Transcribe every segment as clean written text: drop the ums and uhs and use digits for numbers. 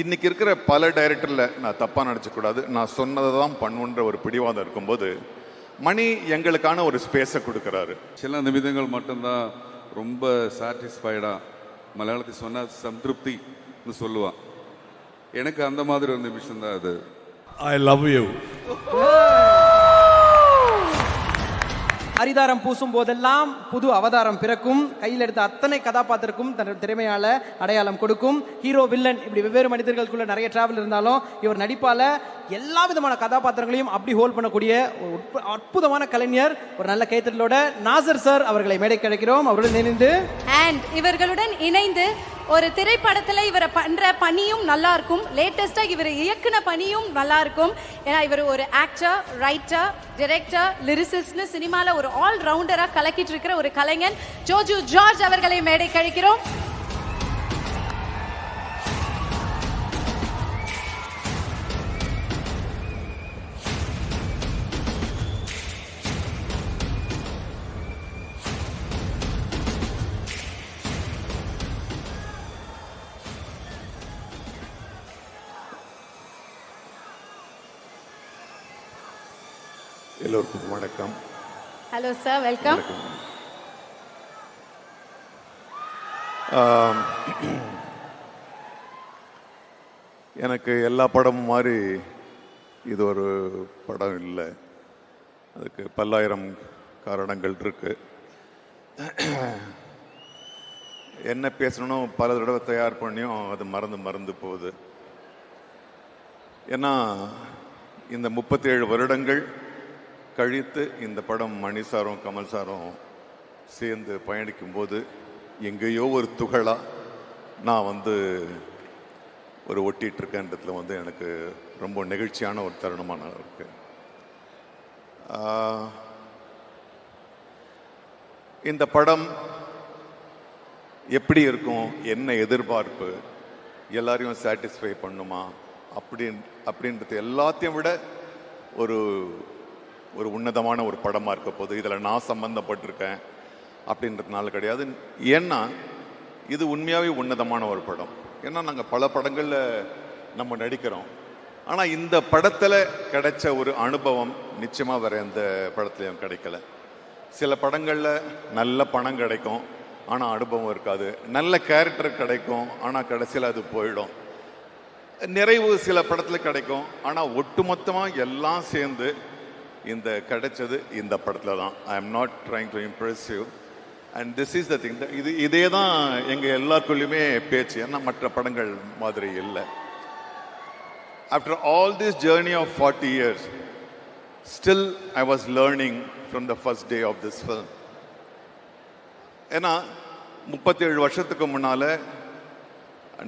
இன்னைக்கு இருக்கிற பல டைரக்டரில் நான் தப்பாக நினச்சக்கூடாது. நான் சொன்னதை தான் பண்ணுன்ற ஒரு பிடிவாதம் இருக்கும்போது மணி எங்களுக்கான ஒரு ஸ்பேஸை கொடுக்குறாரு. சில நிமிடங்கள் மட்டும்தான் ரொம்ப சாட்டிஸ்ஃபைடாக மலையாளத்தை சொன்னால் சம்திருப்தின்னு சொல்லுவான். எனக்கு அந்த மாதிரி ஒரு நிமிஷம் தான் அது. I love you. அரிதாரம் பூசும் போதெல்லாம் புது அவதாரம் பிறக்கும். கையில் எடுத்த அத்தனை கதாபாத்திரக்கும் தன் திறமையால அடையாளம் கொடுக்கும். ஹீரோ, வில்லன், இப்படி வெவ்வேறு மனிதர்களுக்குள்ள நிறைய டிராவல் இருந்தாலும் இவர் நடிப்பால எல்லா விதமான கதாபாத்திரங்களையும் அப்படி ஹோல்ட் பண்ணக்கூடிய ஒரு அற்புதமான கலைஞர். ஒரு நல்ல கைத்தட்டலோட நாசர் சார் அவர்களை மேடை கிடைக்கிறோம். அவருடன் இணைந்து இவர்களுடன் இணைந்து ஒரு திரைப்படத்துல இவரை பண்ற பணியும் நல்லா இருக்கும். லேட்டஸ்டா இவர் இயக்குன பணியும் நல்லா இருக்கும். ஏன்னா இவர் ஒரு ஆக்டர், ரைட்டர், டைரக்டர், லிரிசிஸ்ட்னு சினிமால ஒரு ஆல் ரவுண்டரா கலக்கிட்டு இருக்கிற ஒரு கலைஞன் ஜோஜு ஜார்ஜ் அவர்களை மேடை கழிக்கிறோம். எல்லோருக்கும் வணக்கம். Hello sir, welcome. எனக்கு எல்லா படமும் மாதிரி இது ஒரு படம் இல்லை. அதுக்கு பல்லாயிரம் காரணங்கள் இருக்கு. என்ன பேசணும் பல தடவை தயார் பண்ணியும் அது மறந்து போகுது. ஏன்னா இந்த 37 வருடங்கள் கழித்து இந்த படம் மணி சாரும் கமல் சாரும் சேர்ந்து பயணிக்கும் போது எங்கேயோ ஒரு துகளா நான் ஒரு ஒட்டிட்டு இருக்கேன்றதுல எனக்கு ரொம்ப நெகிழ்ச்சியான ஒரு தருணமான இருக்கு. இந்த படம் எப்படி இருக்கும், என்ன எதிர்பார்ப்பு, எல்லாரையும் சாட்டிஸ்ஃபை பண்ணுமா அப்படின்றது எல்லாத்தையும் விட ஒரு ஒரு உன்னதமான ஒரு படமாக இருக்க போது. இதில் நான் சம்பந்தப்பட்டிருக்கேன் அப்படின்றதுனால கிடையாது. ஏன்னா இது உண்மையாகவே உன்னதமான ஒரு படம். ஏன்னா நாங்கள் பல படங்களில் நம்ம நடிக்கிறோம். ஆனால் இந்த படத்தில் கிடைச்ச ஒரு அனுபவம் நிச்சயமாக வேற எந்த படத்துலையும் கிடைக்கல. சில படங்களில் நல்ல பணம் கிடைக்கும், ஆனால் அனுபவம் இருக்காது. நல்ல கேரக்டர் கிடைக்கும், ஆனால் கடைசியில் அது போயிடும். நிறைவு சில படத்தில் கிடைக்கும், ஆனால் ஒட்டுமொத்தமாக எல்லாம் சேர்ந்து இந்த கிடைச்சது இந்த படத்தில் தான். I am not trying to Impress you and this is the thing. இதே தான் எங்கள் எல்லாருக்குள்ளேயுமே பேச்சு. ஏன்னா மற்ற படங்கள் மாதிரி இல்லை. After all this journey of 40 years still I was learning from the first day of this film. ஏன்னா 37 வருஷத்துக்கு முன்னால்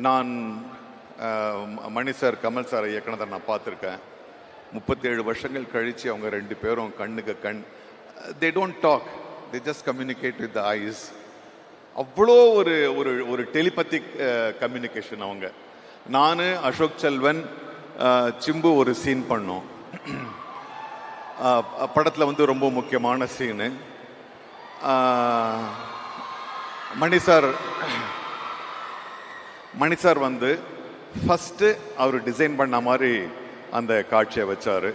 நான் மணி சார், கமல் சார் இயக்குனதை நான் பார்த்துருக்கேன். 37 வருஷங்கள் கழித்து அவங்க ரெண்டு பேரும் கண்ணுக்கு கண், they don't talk, they just communicate with the eyes. அவ்வளோ ஒரு ஒரு ஒரு டெலிபத்திக் கம்யூனிகேஷன். அவங்க, நான், அசோக் செல்வன், சிம்பு ஒரு சீன் பண்ணோம் படத்தில். ரொம்ப முக்கியமான சீனு. மணி சார் ஃபஸ்ட்டு அவர் டிசைன் பண்ண மாதிரி அந்த காட்சியை வச்சார்.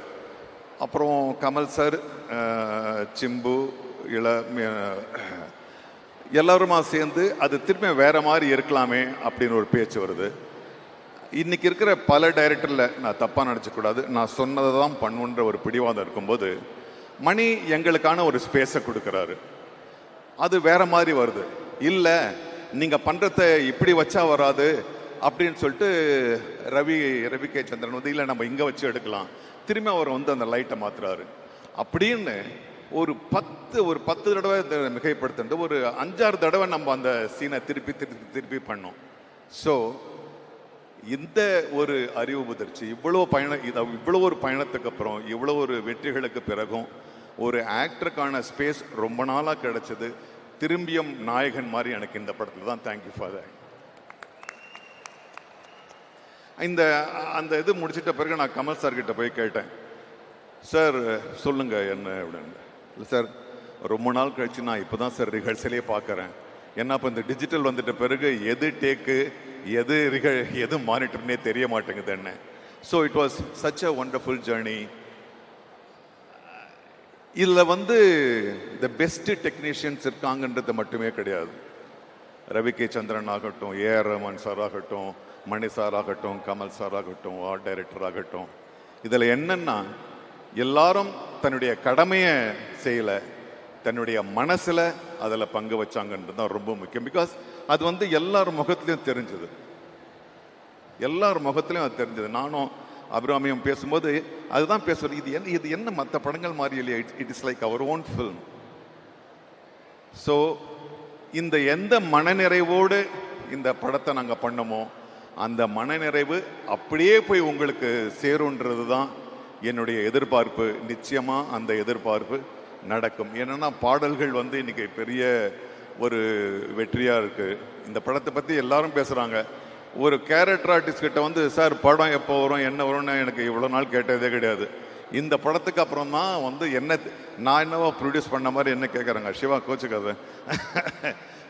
அப்புறம் கமல் சார், சிம்பு, எல்லாருமா சேர்ந்து அது திரும்ப வேற மாதிரி இருக்கலாமே அப்படின்னு ஒரு பேச்சு வருது. இன்னைக்கு இருக்கிற பல டைரக்டரில் நான் தப்பாக நினச்சக்கூடாது. நான் சொன்னதை தான் பண்ணுன்ற ஒரு பிடிவாதம் இருக்கும்போது மணி எங்களுக்கான ஒரு ஸ்பேஸை கொடுக்குறாரு. அது வேற மாதிரி வருது. இல்லை, நீங்கள் பண்ணுறத இப்படி வச்சா வராது அப்படின்னு சொல்லிட்டு ரவி கே சந்திரன் இல்லை நம்ம இங்கே வச்சு எடுக்கலாம், திரும்பி அவர் அந்த லைட்டை மாத்துறாரு. அப்படின்னு ஒரு 10 தடவை மிகைப்படுத்த ஒரு 5-6 தடவை நம்ம அந்த சீனை திருப்பி பண்ணோம். ஸோ இந்த ஒரு அறிவு முதிர்ச்சி, இவ்வளோ ஒரு பயணத்துக்கு அப்புறம், இவ்வளோ ஒரு வெற்றிகளுக்கு பிறகும் ஒரு ஆக்டருக்கான ஸ்பேஸ் ரொம்ப நாளாக கிடைச்சது. திரும்பியும் நாயகன் மாதிரி எனக்கு இந்த படத்தில் தான். Thank you for that. அந்த இது முடிச்சிட்ட பிறகு நான் கமல் சார் கிட்ட போய் கேட்டேன், சார் சொல்லுங்க என்ன அப்படின்னு. இல்லை சார், ரொம்ப நாள் கழிச்சு நான் இப்போ தான் சார் ரிஹர்சலே பார்க்குறேன். ஏன்னா இப்போ இந்த டிஜிட்டல் வந்துட்ட பிறகு எது டேக்கு எது மானிட்டர்னே தெரிய மாட்டேங்குது என்ன. So it was such a wonderful journey. இதில் வந்து த பெஸ்ட் டெக்னீஷியன்ஸ் இருக்காங்கன்றது மட்டுமே கிடையாது. ரவி கே சந்திரன் ஆகட்டும், ஏஆர் ரஹ்மான் சார் ஆகட்டும், மணி சார் ஆகட்டும், கமல் சார் ஆகட்டும், ஆர்ட் டைரக்டர் ஆகட்டும், இதில் என்னன்னா எல்லாரும் தன்னுடைய கடமையை செய்யலை, தன்னுடைய மனசில் அதில் பங்கு வச்சாங்கன்றது தான் ரொம்ப முக்கியம். பிகாஸ் அது வந்து எல்லார் முகத்துலையும் தெரிஞ்சது, எல்லார் முகத்துலையும் அது தெரிஞ்சது. நானும் அபிராமியும் பேசும்போது அதுதான் பேசுவது, இது என்ன மற்ற படங்கள் மாதிரி இல்லையா, it is like our own film. So இந்த எந்த மனநிறைவோடு இந்த படத்தை நாங்கள் பண்ணமோ அந்த மனநிறைவு அப்படியே போய் உங்களுக்கு சேருன்றது தான் என்னுடைய எதிர்பார்ப்பு. நிச்சயமாக அந்த எதிர்பார்ப்பு நடக்கும். ஏன்னா பாடல்கள் வந்து இன்னைக்கு பெரிய ஒரு வெற்றியாக இருக்குது. இந்த படத்தை பற்றி எல்லாரும் பேசுகிறாங்க. ஒரு கேரக்டர் ஆர்டிஸ்ட் கிட்ட வந்து சார் படம் எப்போ வரும் என்ன வரும்னு எனக்கு இவ்வளோ நாள் கேட்டதே கிடையாது. இந்த படத்துக்கு அப்புறம் தான் வந்து என்ன நான் என்னவோ ப்ரொடியூஸ் பண்ண மாதிரி என்ன கேட்குறாங்க, சிவா கோச்சுக்காது.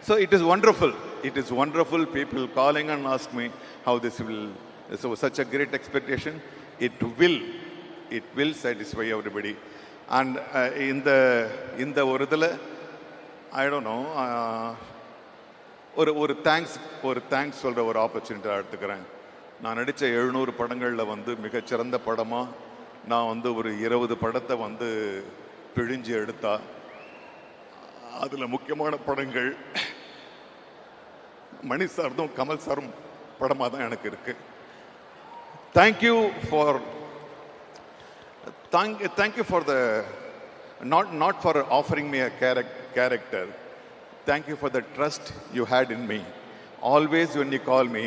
So it is wonderful, it is wonderful. People calling and ask me how this will, so such a great expectation. It will satisfy everybody. And இந்த ஒரு இதில் ஐ டோன்ட் நோ, ஒரு தேங்க்ஸ் சொல்கிற ஒரு ஆப்பர்ச்சுனிட்டியாக எடுத்துக்கிறேன். நான் நடித்த 700 படங்களில் வந்து மிகச்சிறந்த படமாக நான் வந்து ஒரு 20 படத்தை வந்து பிழிஞ்சு எடுத்தா அதில் முக்கியமான படங்கள் மணி சார்தும் கமல் சாரும் படமாக தான் எனக்கு இருக்கு. Thank you for the not for offering me a character. Thank you for the trust you had in me. Always when you call me,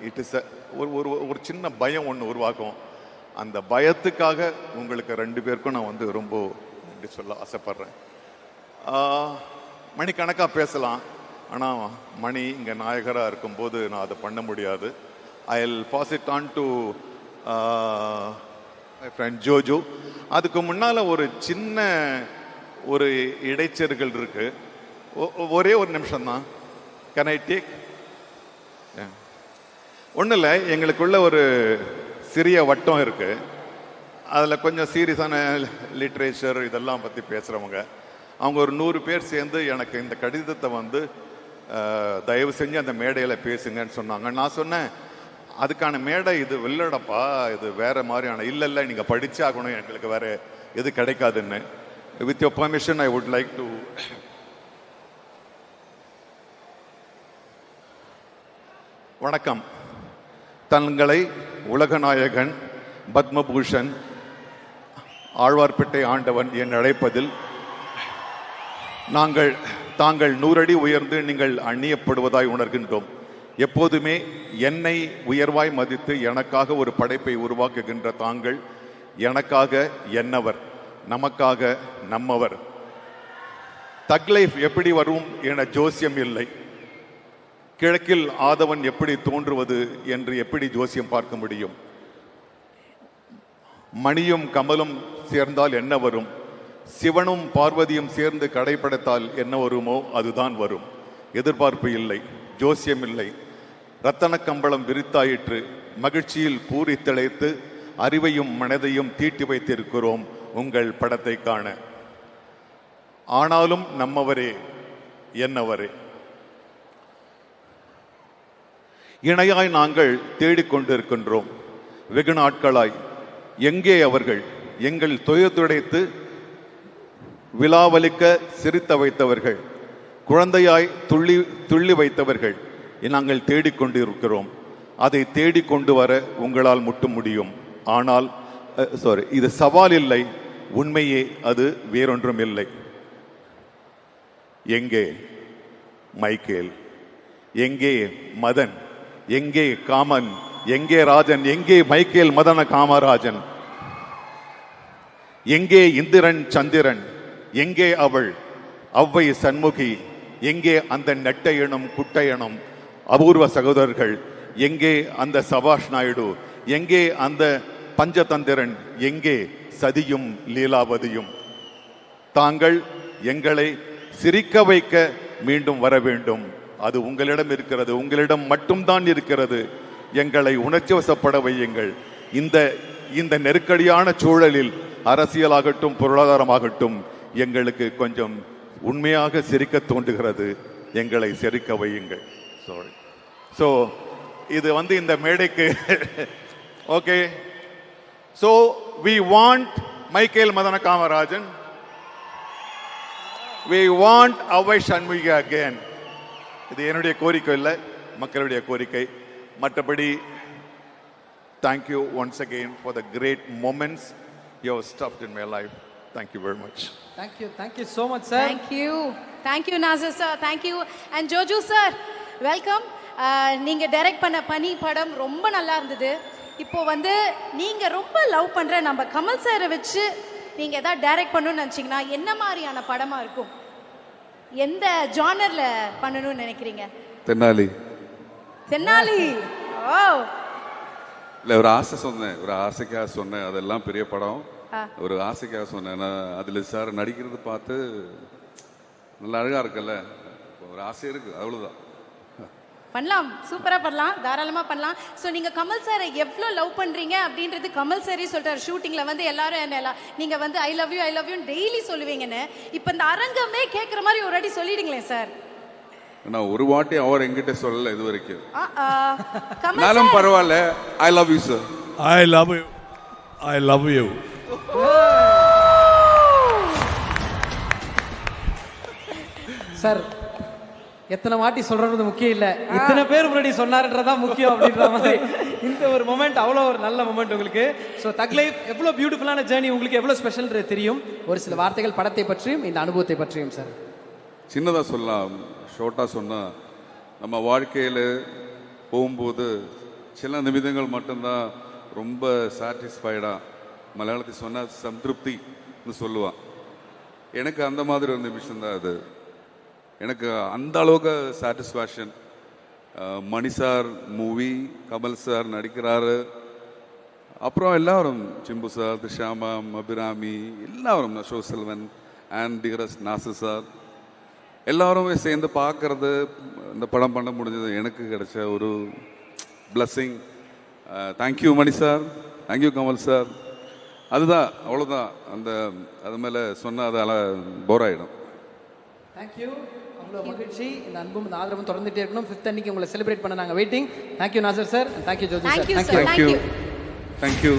it is ஒரு சின்ன பயம் ஒன்று உருவாக்கும். அந்த பயத்துக்காக உங்களுக்கு 2 பேருக்கும் நான் வந்து ரொம்ப நன்றி சொல்ல ஆசைப்படுறேன். மணிக்கணக்காக பேசலாம், ஆனால் மணி இங்கே நாயகராக இருக்கும்போது நான் அதை பண்ண முடியாது. I will pass it on to my friend Jojo. அதுக்கு முன்னால் ஒரு சின்ன ஒரு இடைச்செருகள் இருக்கு. ஒரே ஒரு நிமிஷம் தான். Can I take? ஒன்றும் இல்லை, எங்களுக்குள்ள ஒரு சிறிய வட்டம் இருக்கு. அதில் கொஞ்சம் சீரியஸான லிட்ரேச்சர் இதெல்லாம் பற்றி பேசுகிறவங்க, அவங்க ஒரு 100 பேர் சேர்ந்து எனக்கு இந்த கடிதத்தை வந்து தயவு செஞ்சு அந்த மேடையில் பேசுங்கன்னு சொன்னாங்க. நான் சொன்னேன், அதுக்கான மேடை இது இல்லடப்பா, இது வேற மாதிரியான. இல்லை நீங்கள் படிச்சே ஆகணும், எங்களுக்கு வேற எது கிடைக்காதுன்னு. With your permission I would like to. வணக்கம். தங்களை உலகநாயகன், பத்மபூஷன், ஆழ்வார்பேட்டை ஆண்டவன் என் அழைப்பதில் தாங்கள் 100 அடி உயர்ந்து நீங்கள் அந்நியப்படுவதாய் உணர்கின்றோம். எப்போதுமே என்னை உயர்வாய் மதித்து எனக்காக ஒரு படைப்பை உருவாக்குகின்ற தாங்கள் எனக்காக என்னவர், நமக்காக நம்மவர். தக் லைஃப் எப்படி வரும் என ஜோசியம் இல்லை. கிழக்கில் ஆதவன் எப்படி தோன்றுவது என்று எப்படி ஜோசியம் பார்க்க முடியும்? மணியும் கமலும் சேர்ந்தால் என்ன வரும்? சிவனும் பார்வதியும் சேர்ந்து கடைப்படைத்தால் என்ன வருமோ அதுதான் வரும். எதிர்பார்ப்பு இல்லை, ஜோசியம் இல்லை. ரத்தன கம்பளம் விரித்தாயிற்று, மகிழ்ச்சியில் பூரி திளைத்து அறிவையும் மனதையும் தீட்டி வைத்திருக்கிறோம் உங்கள் படத்தை காண. ஆனாலும் நம்மவரே என்னவரே. இணையாய் நாங்கள் தேடிக்கொண்டிருக்கின்றோம் வெகு நாட்களாய். எங்கே அவர்கள்? எங்கள் துயதுடைத்து விழாவலிக்க சிரித்த வைத்தவர்கள், குழந்தையாய் துள்ளி வைத்தவர்கள் நாங்கள் தேடிக்கொண்டிருக்கிறோம். அதை தேடிக்கொண்டு வர உங்களால் மட்டும் முடியும். ஆனால் இது சவால் இல்லை, உண்மையே அது, வேறொன்றும் இல்லை. எங்கே மைக்கேல்? எங்கே மதன்? எங்கே காமன்? எங்கே ராஜன்? எங்கே மைக்கேல் மதன காமராஜன்? எங்கே இந்திரன் சந்திரன்? எங்கே அவள் அவ்வை சண்முகி? எங்கே அந்த நெட்டையனும் குட்டையனும் அபூர்வ சகோதரர்கள்? எங்கே அந்த சபாஷ் நாயுடு? எங்கே அந்த பஞ்சதந்திரன்? எங்கே சதியும் லீலாவதியும்? தாங்கள் எங்களை சிரிக்க வைக்க மீண்டும் வர வேண்டும். அது உங்களிடம் இருக்கிறது, உங்களிடம் மட்டும்தான் இருக்கிறது. எங்களை உணர்ச்சி வசப்பட வையுங்கள். இந்த இந்த நெருக்கடியான சூழலில் அரசியலாகட்டும் பொருளாதாரமாகட்டும் எங்களுக்கு கொஞ்சம் உண்மையாக சிரிக்க தோன்றுகிறது. எங்களை சிரிக்க வையுங்கள். சாரி. ஸோ இது இந்த மேடைக்கு okay. So we want Michael Madana Kamarajan, we want Avvai Shanmughi again. இது என்னுடைய கோரிக்கை இல்லை, மக்களுடைய கோரிக்கை. மற்றபடி thank you once again for the great moments you have stuffed in my life. Thank you very much. Thank you so much, sir. Thank you Nazir sir, thank you. And Joju sir, welcome. நீங்க direct பண்ண பனி படம் ரொம்ப நல்லா இருந்தது. இப்போ நீங்க ரொம்ப லவ் பண்ற நம்ம கமல் சாரை வச்சு நீங்க ஏதாவது டைரக்ட் பண்ணணும்னு நினைச்சீங்கன்னா என்ன மாதிரியான படமா இருக்கும்? எந்த ஜானர்ல பண்ணணும்னு நினைக்கிறீங்க? தென்னாலி. ஓ, இல்லை, ஒரு ஆசை சொன்னேன், ஒரு ஆசைக்காக சொன்னேன். அதெல்லாம் பெரிய படம். ஒரு ஆசைக்காக சொன்னேன். நான் அதில் சார் நடிக்கிறது பார்த்து நல்லா அழகா இருக்குல்ல, ஒரு ஆசை இருக்கு, அவ்வளோதான். பண்ணலாம், சூப்பரா பண்ணலாம், தாராளமா பண்ணலாம். ஸோ நீங்க கமல் சாரை எவ்வளோ லவ் பண்றீங்க அப்படின்றது கமல் சாரே சொல்றாரு ஷூட்டிங்ல. எல்லாரும் என்ன நீங்க ஐ லவ் யூ டெய்லி சொல்லுவீங்கன்னு. இப்போ இந்த அரங்கமே கேட்குற மாதிரி ஒரு வாட்டி சொல்லிடுங்களேன் சார். நான் ஒரு வாட்டி அவர் எங்கிட்ட சொல்லல இது வரைக்கும். கமல் நானும் பரவாயில்ல, I love you sir. I love you. Sir எத்தனை வாட்டி சொல்றது முக்கியம் இல்ல, இத்தனை பேர் முன்னாடி சொன்னாருன்றதான் முக்கியம் அப்படின்ற மாதிரி இந்த ஒரு மொமெண்ட் அவ்வளோ ஒரு நல்ல மொமெண்ட் உங்களுக்கு. ஸோ தக் லைஃப் எவ்வளோ பியூட்டிஃபுல்லான ஜேர்னி, உங்களுக்கு எவ்வளோ ஸ்பெஷல்ன்றது தெரியும். ஒரு சில வார்த்தைகள் படத்தை பற்றியும் இந்த அனுபவத்தை பற்றியும் சார். சின்னதாக சொல்லலாம், ஷார்ட்டாக சொன்னால், நம்ம வாழ்க்கையில் போகும்போது சில நிமிடங்கள் மட்டும்தான் ரொம்ப சாட்டிஸ்ஃபைடாக, மலையாளத்தில் சொன்னால் சம்திருப்தின்னு சொல்லுவான். எனக்கு அந்த மாதிரி ஒரு நிமிஷம் தான் அது. எனக்கு அந்த அளவுக்கு சாட்டிஸ்ஃபேக்ஷன். மணி சார் மூவி, கமல் சார் நடிக்கிறாரு, அப்புறம் எல்லாரும் சிம்பு சார், திஷாமா, அபிராமி, எல்லாரும், அசோக் செல்வன் அண்ட் டிகரஸ் நாசர் சார், எல்லாருமே சேர்ந்து பார்க்கறது, இந்த படம் பண்ண முடிஞ்சது எனக்கு கிடைச்ச ஒரு பிளஸ்ஸிங். தேங்க்யூ மணி சார், தேங்க்யூ கமல் சார். அதுதான், அவ்வளோதான். அது மேலே சொன்னால் அது போர் ஆகிடும். தேங்க்யூ, அவ்வளோ மகிழ்ச்சி. இந்த அன்பும் இந்த ஆதரவும் தொடர்ந்துட்டே இருக்கணும். 5th அன்னைக்கு உங்களை செலிப்ரேட் பண்ண நாங்கள் waiting. Thank you Nassar sir, thank you Joji sir. Thank you. Thank you.